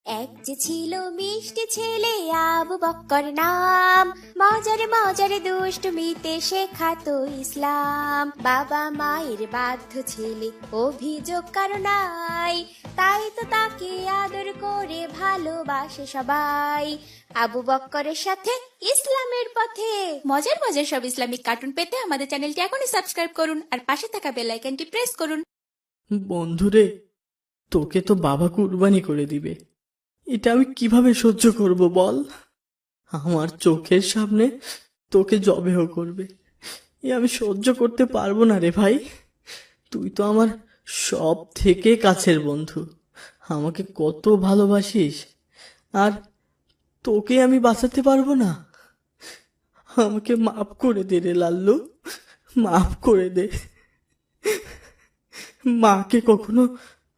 এক যে ছিল মিষ্টি ছেলে আবু বক্কর নাম, মজারে মজারে দুষ্টমিতে শেখাতো ইসলাম। বাবা মায়ের বাধ্য ছেলে, অভিযোগ কারো নাই, তাই তো তাকে আদর করে ভালোবাসে সবাই। আবু বক্করের সাথে ইসলামের পথে মজার মজার সব ইসলামিক কার্টুন পেতে আমাদের চ্যানেলটি এখনই সাবস্ক্রাইব করুন আর পাশে থাকা বেল আইকনটি প্রেস করুন। বন্ধুরে, তোকে তো বাবা কুরবানি করে দিবে, এটা আমি কিভাবে সহ্য করব বল? আমার চোখের সামনে তোকে জবেহ করবে, এ আমি সহ্য করতে পারবো না রে ভাই। তুই তো আমার সব থেকে কাছের বন্ধু, আমাকে কত ভালোবাসিস, আর তোকে আমি বাঁচাতে পারবো না? আমাকে মাফ করে দে রে লাল্লু, মাফ করে দে। মাকে কখনো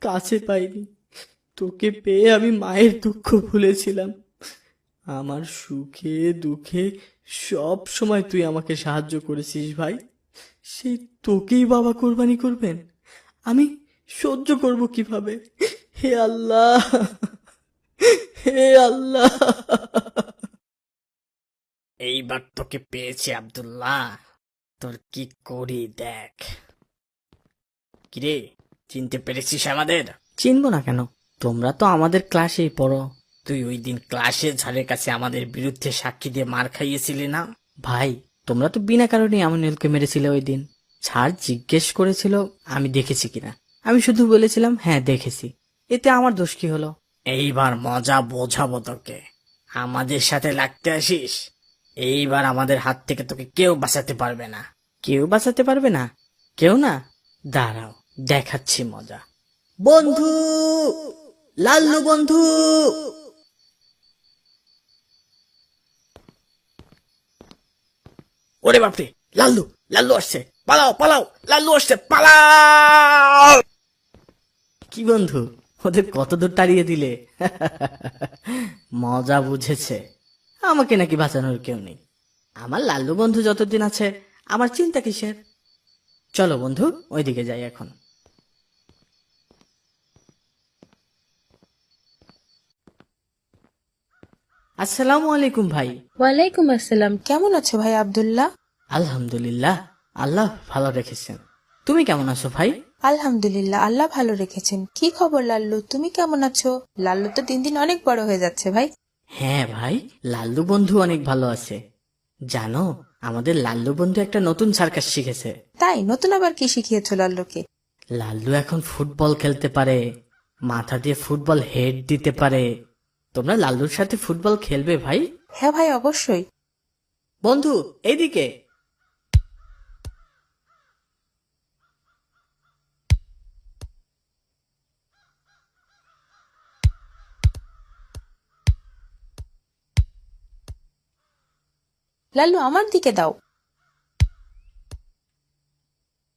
কাছে পাইনি, তোকে পেয়ে আমি মায়ের দুঃখ ভুলেছিলাম। আমার সুখে দুঃখে সব সময় তুই আমাকে সাহায্য করেছিস ভাই, সেই তোকেই বাবা কোরবানি করবেন? আমি সহ্য করব কিভাবে? হে আল্লাহ, হে আল্লাহ। এইবার তোকে পেয়েছি আব্দুল্লাহ, তোর কি করি দেখ। কিরে, চিনতে পেরেছিস আমাদের? চিনবো না কেন, তোমরা তো আমাদের ক্লাসেই পড়ো। তুই ওই দিন ক্লাসে ঝাড়ের কাছে আমাদের বিরুদ্ধে সাক্ষী দিয়ে মার খাইয়েছিলি না? ভাই, তোমরা তো বিনা কারণে আমিনুলকে মেরেছিলে ওই দিন। স্যার জিজ্ঞেস করেছিল আমি দেখেছি কিনা, আমি শুধু বলেছিলাম হ্যাঁ দেখেছি, এতে আমার দোষ কি হলো? এইবার মজা বোঝাবো তোকে। আমাদের সাথে লাগতে আসিস, এইবার আমাদের হাত থেকে তোকে কেউ বাঁচাতে পারবে না। কেউ বাঁচাতে পারবে না? কেউ না? দাঁড়াও, দেখাচ্ছি মজা। বন্ধু, লাল্লু বন্ধু। ওরে বাপরে, লাল্লু, লাল্লু আসছে, পালাও পালাও, লাল্লু আসছে, পালাও। কি বন্ধু, ওদের কত দূর তাড়িয়ে দিলে? মজা বুঝেছে, আমাকে নাকি বাঁচানোর কেউ নেই। আমার লাল্লু বন্ধু যতদিন আছে আমার চিন্তা কিসের? চলো বন্ধু, ওইদিকে যাই এখন। আসসালামু আলাইকুম ভাই। ওয়ালাইকুম আসসালাম। কেমন আছো ভাই আব্দুল্লাহ? আলহামদুলিল্লাহ, আল্লাহ ভালো রেখেছেন। তুমি কেমন আছো ভাই? আলহামদুলিল্লাহ, আল্লাহ ভালো রেখেছেন। কি খবর লাল্লু, তুমি কেমন আছো? লাল্লু তো দিন দিন অনেক বড় হয়ে যাচ্ছে ভাই। হ্যাঁ ভাই, লাল্লু বন্ধু অনেক ভালো আছে। জানো, আমাদের লাল্লু বন্ধু একটা নতুন সার্কাস শিখেছে। তাই? নতুন আবার কি শিখিয়েছো লাল্লুকে? লাল্লু এখন ফুটবল খেলতে পারে, মাথা দিয়ে ফুটবল হেড দিতে পারে। তোমরা লাল্লুর সাথে ফুটবল খেলবে ভাই? হ্যাঁ ভাই, অবশ্যই। বন্ধু, এইদিকে। লাল্লু আমার দিকে দাও।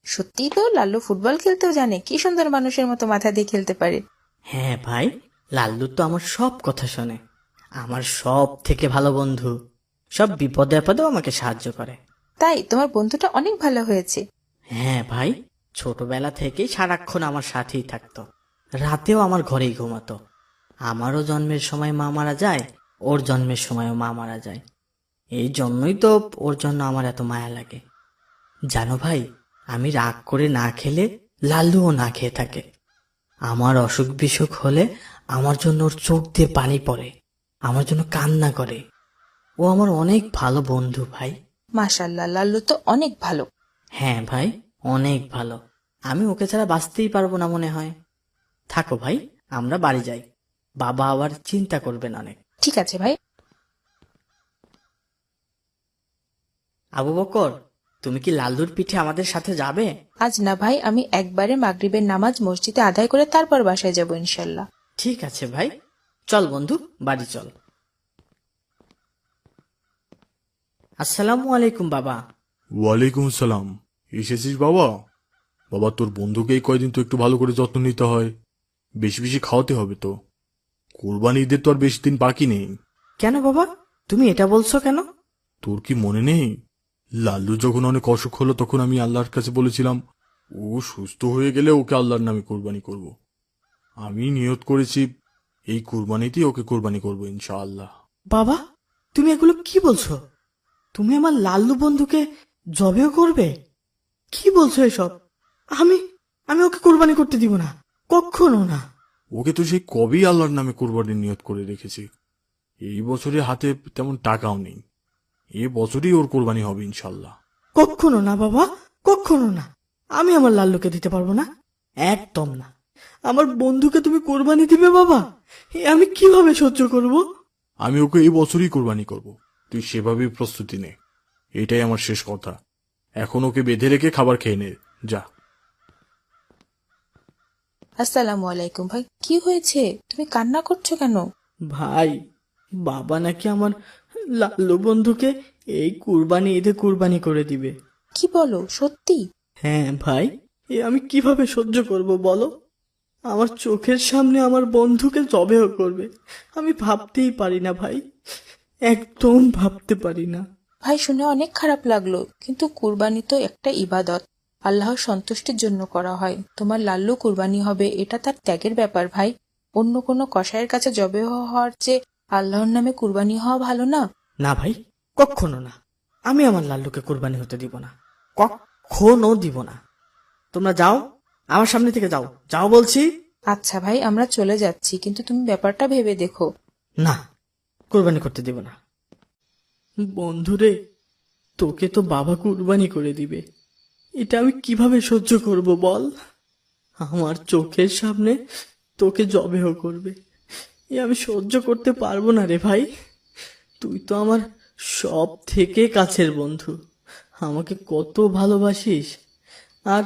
সত্যিই তো লাল্লু ফুটবল খেলতেও জানে, কি সুন্দর মানুষের মতো মাথা দিয়ে খেলতে পারে। হ্যাঁ ভাই, লাল্লু তো আমার সব কথা শোনে, আমার সব থেকে ভালো বন্ধু। সব বিপদে আপদেও আমাকে সাহায্য করে। তাই? তোমার বন্ধুটা অনেক ভালো হয়েছে। হ্যাঁ ভাই, ছোটবেলা থেকেই সারাক্ষণ আমার সাথেই থাকতো, রাতেও আমার ঘরেই ঘুমাতো। আমারও জন্মের সময় মা মারা যায়, ওর জন্মের সময়ও মা মারা যায়। এই জন্যই তো ওর জন্য আমার এত মায়া লাগে। জানো ভাই, আমি রাগ করে না খেলে লাল্লুও না খেয়ে থাকে। আমার অসুখ বিসুখ হলে আমার জন্য ওর চোখ দিয়ে পানি পড়ে, আমার জন্য কান্না করে। ও আমার অনেক ভালো বন্ধু ভাই। মাশাআল্লাহ, লাল্লু তো অনেক ভালো। হ্যাঁ ভাই, অনেক ভালো। আমি ওকে ছাড়া বাঁচতেই পারবো না মনে হয়। থাকো ভাই, আমরা বাড়ি যাই, বাবা আবার চিন্তা করবেন অনেক। ঠিক আছে ভাই। আবু বকর, তুমি কি লাল্লুর পিঠে আমাদের সাথে যাবে? আজ না ভাই, আমি একবারে মাগরিবের নামাজ মসজিদে আদায় করে তারপর বাসায় যাব ইনশাল্লাহ। ঠিক আছে ভাই, চল বন্ধু, বাড়ি চল। আসসালামু আলাইকুম বাবা। ওয়ালাইকুম আসসালাম। এসেছিস বাবা? বাবা, তোর বন্ধুকে এই কয়দিন তো একটু ভালো করে যত্ন নিতে হয়, বেশি বেশি খাওয়াতে হবে তো। কোরবানি ঈদের তো আর বেশি দিন বাকি নেই। কেন বাবা, তুমি এটা বলছো কেন? তোর কি মনে নেই, লাল্লু যখন অনেক অসুখ হলো তখন আমি আল্লাহর কাছে বলেছিলাম ও সুস্থ হয়ে গেলে ওকে আল্লাহর নামে কোরবানি করব। আমি নিয়ত করেছি এই কুরবানিতেই ওকে কুরবানি করবো ইনশাআল্লাহ। বাবা, তুমি এগুলো কি বলছো? তুমি আমার লাল্লু বন্ধুকে জবেও করবে? কি বলছো এসব? আমি আমি ওকে কুরবানি করতে দিব না, কখনো না। ওকে তো সেই কবেই আল্লাহর নামে কুরবানির নিয়ত করে রেখেছি। এই বছরে হাতে তেমন টাকাও নেই, এ বছরই ওর কোরবানি হবে ইনশাল্লাহ। কখনো না বাবা, কখনো না। আমি আমার লাল্লুকে দিতে পারবো না, একদম না। আমার বন্ধুকে তুমি কোরবানি দিবে বাবা? এ আমি কিভাবে সহ্য করব? আমি ওকে এই বছরই কোরবানি করব, তুই সেভাবেই প্রস্তুতি নে। এটাই আমার শেষ কথা। এখন ওকে বেঁধে রেখে খাবার খেয়ে নে, যা। আসসালামু আলাইকুম ভাই, কি হয়েছে? তুমি কান্না করছো কেন? ভাই, বাবা নাকি আমার লাল্লু বন্ধুকে এই কুরবানি ঈদে কুরবানি করে দিবে। কি বলো, সত্যি? হ্যাঁ ভাই, এ আমি কিভাবে সহ্য করব বলো? আমার চোখের সামনে আমার বন্ধুকে জবেও করবে। আমি ভাবতেই পারি না ভাই, একদম ভাবতে পারি না। ভাই, শুনে অনেক খারাপ লাগলো, কিন্তু কুরবানি তো একটা ইবাদত, আল্লাহর সন্তুষ্টির জন্য করা হয়। তোমার লাল্লু কুরবানি হবে, এটা তার ত্যাগের ব্যাপার ভাই। অন্য কোনো কসাইয়ের কাছে জবে হওয়ার চেয়ে আল্লাহর নামে কুরবানি হওয়া ভালো না? না ভাই, কখনো না। আমি আমার লাল্লুকে কুরবানি হতে দিব না, কখনো দিব না। তোমরা যাও, আমার সামনে থেকে যাও, যাও বলছি। আচ্ছা ভাই, আমরা চলে যাচ্ছি, কিন্তু তুমি ব্যাপারটা ভেবে দেখো। না, কুরবানি করতে দিব না। বন্ধুরে, তোকে তো বাবা কুরবানি করে দিবে, এটা আমি কিভাবে সহ্য করব বল? আমার চোখের সামনে তোকে জবেহ করবে, এ আমি সহ্য করতে পারবো না রে ভাই। তুই তো আমার সব থেকে কাছের বন্ধু, আমাকে কত ভালোবাসিস, আর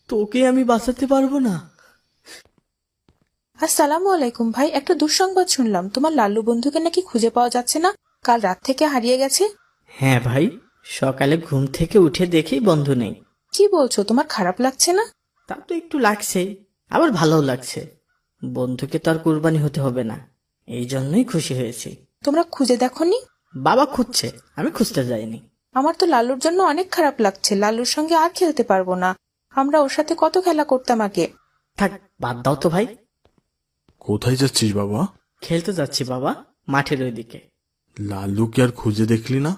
তোকে আমি বাঁচাতে পারবো না? আসসালামু আলাইকুম ভাই, একটা দুঃসংবাদ শুনলাম, তোমার লাল্লু বন্ধুকে নাকি খুঁজে পাওয়া যাচ্ছে না, কাল রাত থেকে হারিয়ে গেছে। হ্যাঁ ভাই, সকালে ঘুম থেকে উঠে দেখি বন্ধু নেই। কি বলছো, তোমার খারাপ লাগছে না? তা তো একটু লাগছে, আবার ভালোও লাগছে। বন্ধুকে তো আর কুরবানি হতে হবে না, এই জন্যই খুশি হয়েছি। তোমরা খুঁজে দেখোনি? বাবা খুঁজছে, আমি খুঁজতে যাইনি। আমার তো লাল্লুর জন্য অনেক খারাপ লাগছে, লাল্লুর সঙ্গে আর খেলতে পারবো না। আমরা ওর সাথে কত খেলা করতাম আগে। থাক, বাদ দাও তো ভাই। কোথায় যাচ্ছিস বাবা? খেলতে যাচ্ছি বাবা, মাঠের ওইদিকে। লালুকে আর খুঁজে দেখলি না?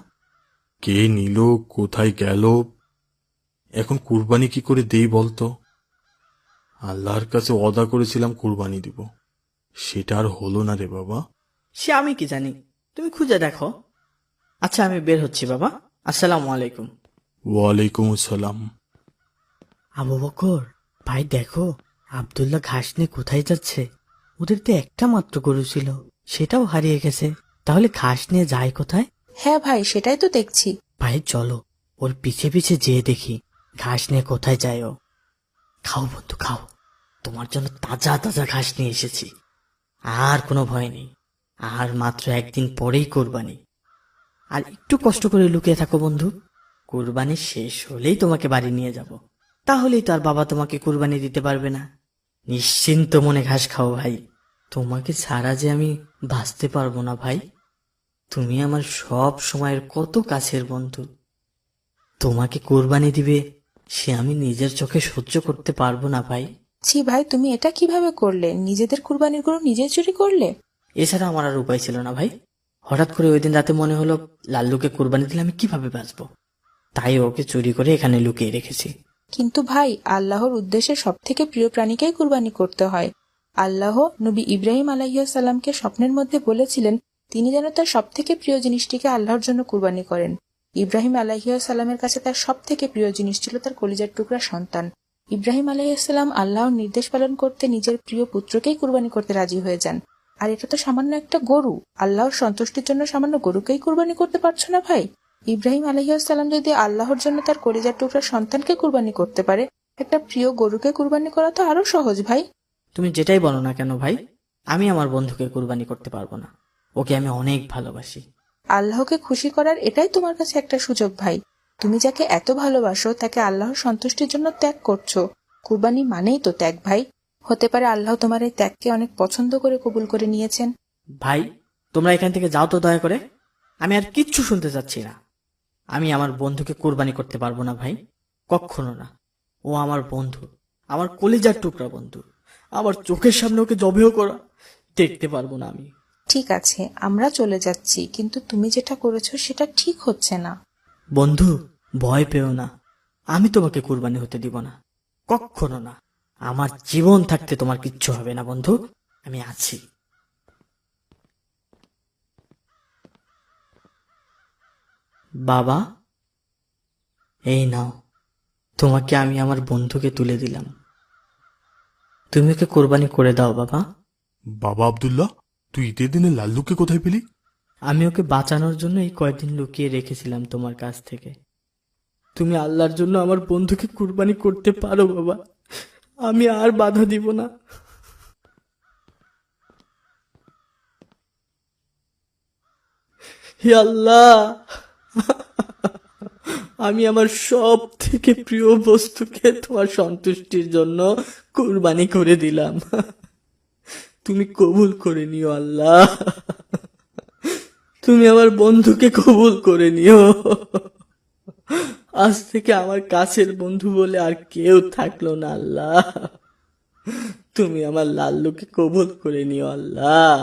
কে নিল, কোথায় গেল? এখন কুরবানি কি করে দেই বলতো? আল্লাহর কাছে ওয়াদা করেছিলাম কুরবানি দিব, সেটা আর হলো না রে বাবা। সে আমি কি জানি, তুমি খুঁজে দেখো। আচ্ছা, আমি বের হচ্ছি বাবা, আসসালামু আলাইকুম। ওয়ালাইকুম আসসালাম। আবু বকর ভাই, দেখো আব্দুল্লাহ ঘাস নিয়ে কোথায় যাচ্ছে? ওদের তো একটা মাত্র গরু ছিল, সেটাও হারিয়ে গেছে। তাহলে ঘাস নিয়ে যায় কোথায়? হ্যাঁ ভাই, সেটাই তো দেখছি। ভাই চলো, ওর পিছে পিছে যেয়ে দেখি ঘাস নিয়ে কোথায় যায় ও। খাও বন্ধু, খাও, তোমার জন্য তাজা তাজা ঘাস নিয়ে এসেছি। আর কোনো ভয় নেই, আর মাত্র একদিন পরেই কোরবানি। আর একটু কষ্ট করে লুকিয়ে থাকো বন্ধু, কোরবানি শেষ হলেই তোমাকে বাড়ি নিয়ে যাব। তাহলেই তো আর বাবা তোমাকে কোরবানি দিতে পারবে না। নিশ্চিন্ত মনে ঘাস খাও ভাই, তোমাকে ছাড়া যে আমি বাঁচতে পারবো না ভাই। তুমি আমার সব সময়ের কত কাছের বন্ধু, তোমাকে কোরবানি দিবে সে আমি নিজের চোখে সহ্য করতে পারবো না ভাই। ছি ভাই, তুমি এটা কিভাবে করলে? নিজেদের কুরবানির গরু নিজে চুরি করলে? এছাড়া আমার আর উপায় ছিল না ভাই। হঠাৎ করে ওই দিন রাতে মনে হলো লাল্লুকে কোরবানি দিলে আমি কিভাবে বাঁচবো, তাই ওকে চুরি করে এখানে লুকিয়ে রেখেছি। কিন্তু ভাই, আল্লাহর উদ্দেশ্যে সব থেকে প্রিয় প্রাণীকেই কুরবানি করতে হয়। আল্লাহ নবী ইব্রাহিম আলাইহিসসালামকে স্বপ্নের মধ্যে বলেছিলেন তিনি যেন তার সব থেকে প্রিয় জিনিসটিকে আল্লাহর জন্য কুরবানি করেন। ইব্রাহিম আলাইহিসসালামের কাছে তার সব থেকে প্রিয় জিনিস ছিল তার কলিজার টুকরা সন্তান। ইব্রাহিম আলাইহিসসালাম আল্লাহর নির্দেশ পালন করতে নিজের প্রিয় পুত্রকেই কুরবানি করতে রাজি হয়ে যান। আর এটা তো সামান্য একটা গরু, আল্লাহর সন্তুষ্টির জন্য সামান্য গরুকেই কুরবানি করতে পারছো না ভাই? ইব্রাহিম আলাইহিসসালাম যদি আল্লাহর জন্য তার কলিজার টুকরা সন্তানকে কুরবানি করতে পারে, একটা প্রিয় গরুকে কুরবানি করা তো আরো সহজ ভাই। তুমি যেটাই বলো না কেন ভাই, আমি আমার বন্ধুকে কুরবানি করতে পারবো না। ওকে আমি অনেক ভালোবাসি। আল্লাহকে খুশি করার এটাই তোমার কাছে একটা সুযোগ ভাই। তুমি যাকে এত ভালোবাসো তাকে আল্লাহর সন্তুষ্টির জন্য ত্যাগ করছো। কুরবানি মানেই তো ত্যাগ ভাই। হতে পারে আল্লাহ তোমার এই ত্যাগকে অনেক পছন্দ করে কবুল করে নিয়েছেন। ভাই, তোমরা এখান থেকে যাও তো দয়া করে, আমি আর কিচ্ছু শুনতে চাচ্ছি না। আমি আমার বন্ধুকে কোরবানি করতে পারবো না ভাই, কখনো না। ও আমার বন্ধু, আমার কলিজার টুকরা বন্ধু। আমার চোখের সামনে ওকে জবেহ করা দেখতে পারবো না আমি। ঠিক আছে, আমরা চলে যাচ্ছি, কিন্তু তুমি যেটা করেছো সেটা ঠিক হচ্ছে না। বন্ধু, ভয় পেও না, আমি তোমাকে কুরবানি হতে দিব না, কখনো না। আমার জীবন থাকতে তোমার কিচ্ছু হবে না বন্ধু, আমি আছি। বাবা, এই নাও, তোমাকে আমি আমার বন্ধুকে তুলে দিলাম, তুমি ওকে কোরবানি করে দাও বাবা। বাবা আব্দুল্লাহ, তুই ঈদের দিনে লাল্লুকে কোথায় পেলি? আমি ওকে বাঁচানোর জন্য এই কয়েকদিন লুকিয়ে রেখেছিলাম তোমার কাছ থেকে। তুমি আল্লাহর জন্য আমার বন্ধুকে কুরবানি করতে পারো বাবা, আমি আর বাধা দিব না। হে আল্লাহ, আমি আমার সব থেকে প্রিয় বস্তুকে তোমার সন্তুষ্টির জন্য কুরবানি করে দিলাম, তুমি কবুল করে নিও আল্লাহ, তুমি আমার বন্ধুকে কবুল করে নিও। আজ থেকে আমার কাছের বন্ধু বলে আর কেউ থাকলো না আল্লাহ, তুমি আমার লাল্লুকে কবুল করে নিও আল্লাহ।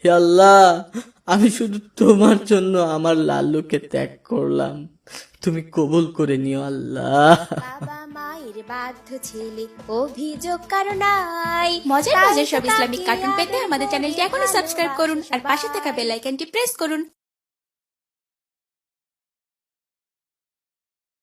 হে আল্লাহ, আমি শুধু তোমার জন্য আমার লাল্লুকে ত্যাগ করলাম, তুমি কবুল করে নিও আল্লাহ। বাবা মায়ের বাধ্য ছেলে, অভিযোগ কারো নাই। মজার মজার সব ইসলামিক কার্টুন পেতে আমাদের চ্যানেলটি এখনই সাবস্ক্রাইব করুন আর পাশে থাকা বেল আইকনটি প্রেস করুন।